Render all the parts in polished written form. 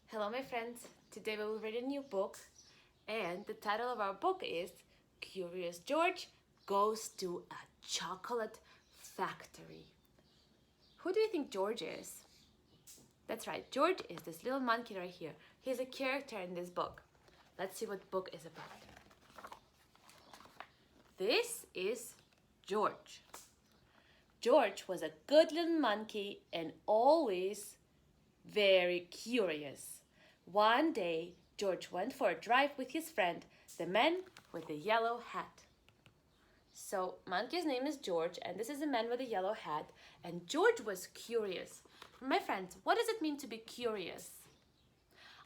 Hello, my friends. Today we will read a new book, and the title of our book is Curious George Goes to a Chocolate Factory. Who do you think George is? That's right, George is this little monkey right here. He's a character in this book. Let's see what the book is about. This is George. George was a good little monkey and always very curious. One day, George went for a drive with his friend, the man with the yellow hat. So, monkey's name is George, and this is the man with the yellow hat, and George was curious. My friends, what does it mean to be curious?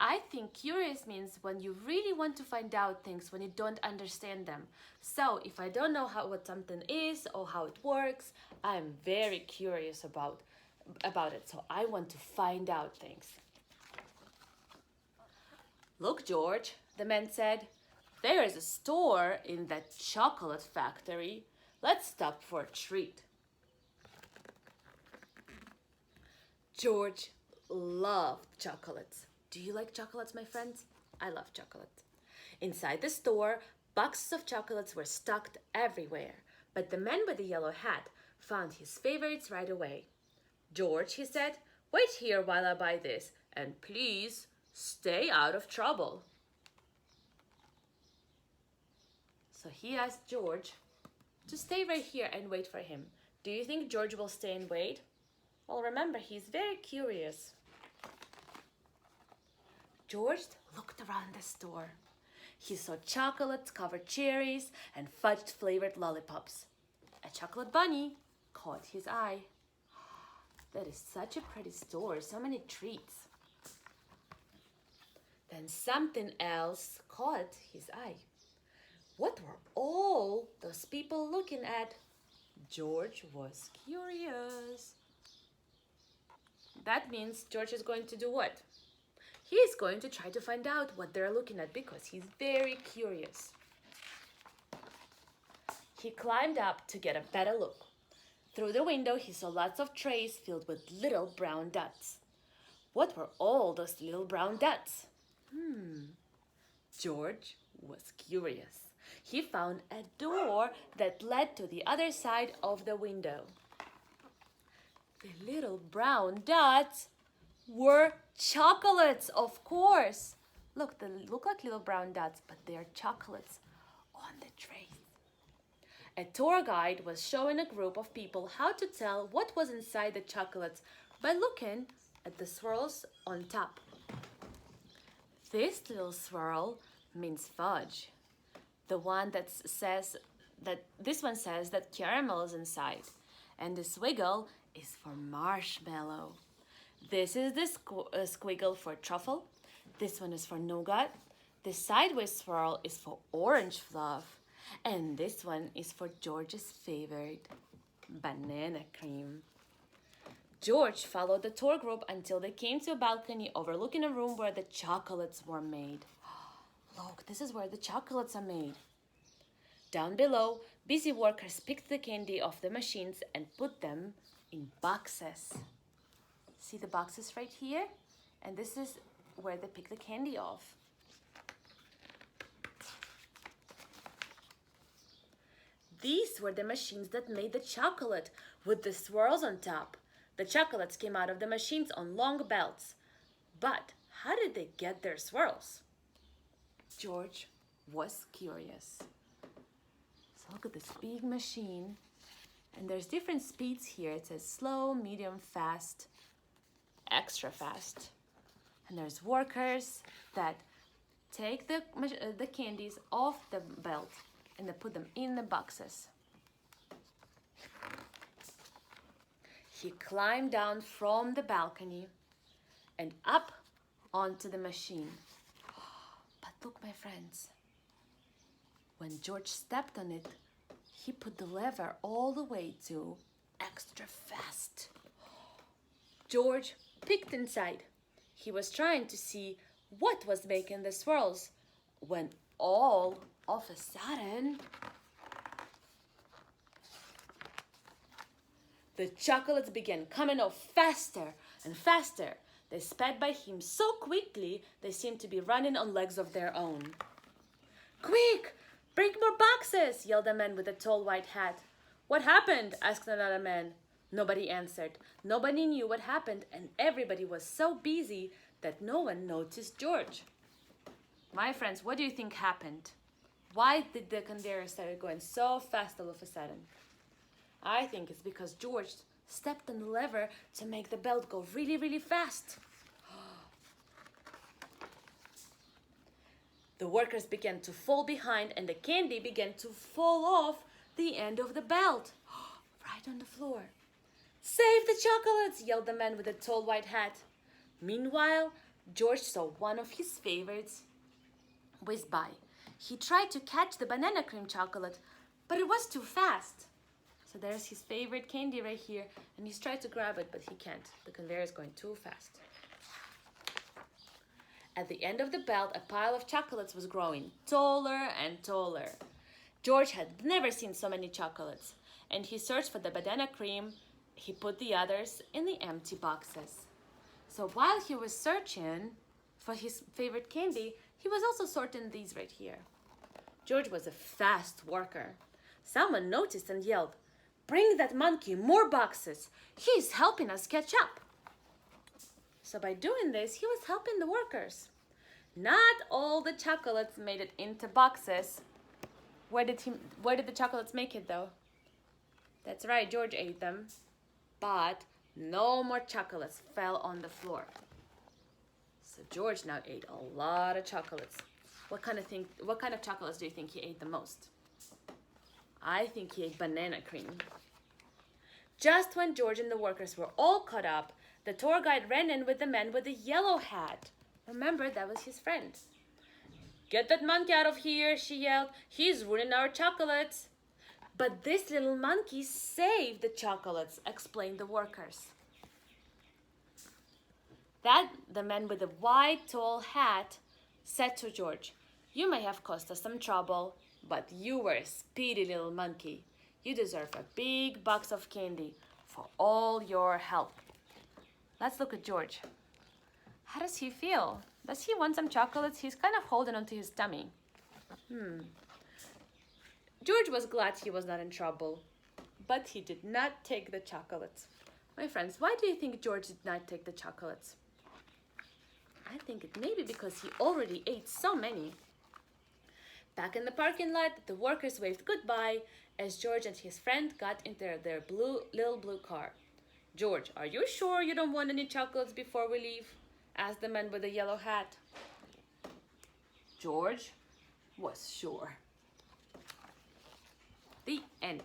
I think curious means when you really want to find out things when you don't understand them. So, if I don't know what something is or how it works, I'm very curious about it. So, I want to find out things. Look, George, the man said, there is a store in that chocolate factory. Let's stop for a treat. George loved chocolates. Do you like chocolates, my friends? I love chocolate. Inside the store, boxes of chocolates were stocked everywhere, but the man with the yellow hat found his favorites right away. George, he said, wait here while I buy this, and please stay out of trouble. So he asked George to stay right here and wait for him. Do you think George will stay and wait? Well, remember, he's very curious. George looked around the store. He saw chocolate-covered cherries and fudge-flavored lollipops. A chocolate bunny caught his eye. That is such a pretty store, so many treats. Then something else caught his eye. What were all those people looking at? George was curious. That means George is going to do what? He is going to try to find out what they're looking at because he's very curious. He climbed up to get a better look. Through the window, he saw lots of trays filled with little brown dots. What were all those little brown dots? George was curious. He found a door that led to the other side of the window. The little brown dots were chocolates, of course. Look, they look like little brown dots, but they are chocolates on the trays. A tour guide was showing a group of people how to tell what was inside the chocolates by looking at the swirls on top. This little swirl means fudge. The one that says that this one says that caramel is inside, and the swiggle is for marshmallow. This is the squiggle for truffle. This one is for nougat. The sideways swirl is for orange fluff. And this one is for George's favorite, banana cream. George followed the tour group until they came to a balcony overlooking a room where the chocolates were made. Look, this is where the chocolates are made. Down below, busy workers picked the candy off the machines and put them in boxes. See the boxes right here? And this is where they pick the candy off. These were the machines that made the chocolate with the swirls on top. The chocolates came out of the machines on long belts. But how did they get their swirls? George was curious. So look at this big machine. And there's different speeds here. It says slow, medium, fast, extra fast. And there's workers that take the candies off the belt and they put them in the boxes. He climbed down from the balcony and up onto the machine. But look, my friends, when George stepped on it, he put the lever all the way to extra fast. George peeked inside. He was trying to see what was making the swirls when all of a sudden the chocolates began coming off faster and faster. They sped by him so quickly they seemed to be running on legs of their own. "Quick! Bring more boxes!" yelled a man with a tall white hat. "What happened?" asked another man. Nobody answered. Nobody knew what happened, and everybody was so busy that no one noticed George. My friends, what do you think happened? Why did the conveyor start going so fast all of a sudden? I think it's because George stepped on the lever to make the belt go really, really fast. The workers began to fall behind and the candy began to fall off the end of the belt, right on the floor. "Save the chocolates!" yelled the man with the tall white hat. Meanwhile, George saw one of his favorites whiz by. He tried to catch the banana cream chocolate, but it was too fast. So there's his favorite candy right here, and he's tried to grab it, but he can't. The conveyor is going too fast. At the end of the belt, a pile of chocolates was growing taller and taller. George had never seen so many chocolates, and he searched for the banana cream. He put the others in the empty boxes. So while he was searching for his favorite candy, he was also sorting these right here. George was a fast worker. Someone noticed and yelled, "Bring that monkey more boxes. He's helping us catch up." So by doing this, he was helping the workers. Not all the chocolates made it into boxes. Where did the chocolates make it though? That's right, George ate them. But no more chocolates fell on the floor. So George now ate a lot of chocolates. What kind of chocolates do you think he ate the most? I think he ate banana cream. Just when George and the workers were all caught up, the tour guide ran in with the man with the yellow hat. Remember, that was his friend. "Get that monkey out of here," she yelled. "He's ruining our chocolates." "But this little monkey saved the chocolates," explained the workers. The man with the white tall hat said to George, "You may have caused us some trouble, but you were a speedy little monkey. You deserve a big box of candy for all your help." Let's look at George. How does he feel? Does he want some chocolates? He's kind of holding onto his tummy. George was glad he was not in trouble, but he did not take the chocolates. My friends, why do you think George did not take the chocolates? I think it may be because he already ate so many. Back in the parking lot, the workers waved goodbye as George and his friend got into their little blue car. "George, are you sure you don't want any chocolates before we leave?" asked the man with the yellow hat. George was sure. The end.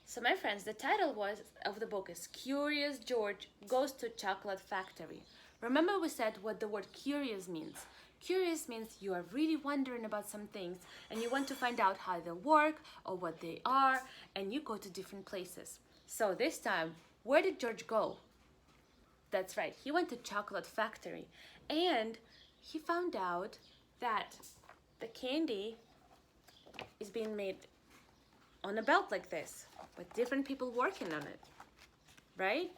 So my friends, the title of the book is Curious George Goes to Chocolate Factory. Remember we said what the word curious means. Curious means you are really wondering about some things and you want to find out how they work or what they are, and you go to different places. So this time, where did George go? That's right, he went to Chocolate Factory and he found out that the candy is being made on a belt like this with different people working on it, right?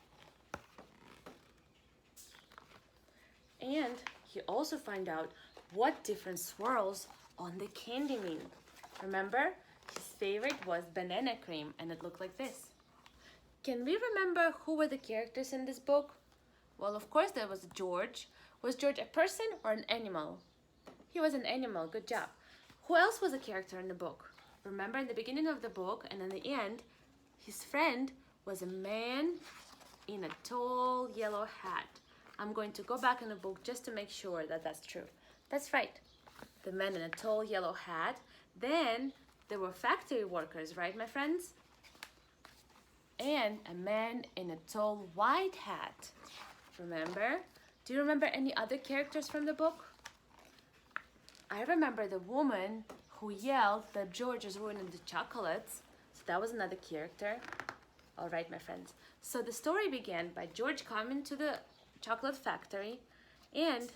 And he also found out what different swirls on the candy mean. Remember, his favorite was banana cream and it looked like this. Can we remember who were the characters in this book? Well, of course there was George. Was George a person or an animal? He was an animal, good job. Who else was a character in the book? Remember in the beginning of the book and in the end, his friend was a man in a tall yellow hat. I'm going to go back in the book just to make sure that that's true. That's right, the man in a tall yellow hat. Then there were factory workers, right, my friends? And a man in a tall white hat. Remember? Do you remember any other characters from the book? I remember the woman who yelled that George is ruining the chocolates. So that was another character. All right, my friends. So the story began by George coming to the chocolate factory and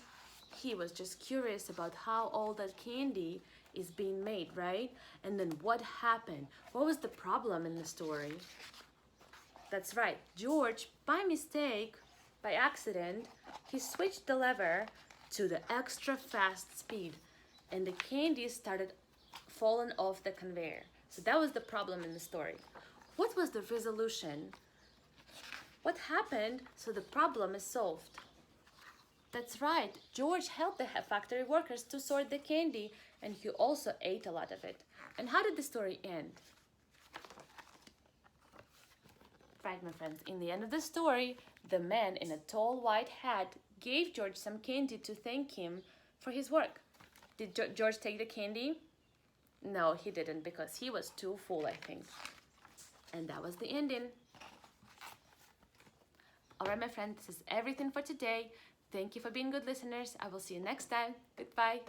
he was just curious about how all that candy is being made, right? And then what happened? What was the problem in the story? That's right, George, by mistake, by accident, he switched the lever to the extra fast speed, and the candy started falling off the conveyor. So that was the problem in the story. What was the resolution? What happened so the problem is solved? That's right, George helped the factory workers to sort the candy, and he also ate a lot of it. And how did the story end? Right, my friends, in the end of the story, the man in a tall white hat gave George some candy to thank him for his work. Did George take the candy? No, he didn't, because he was too full, I think. And that was the ending. All right, my friends, this is everything for today. Thank you for being good listeners. I will see you next time. Goodbye.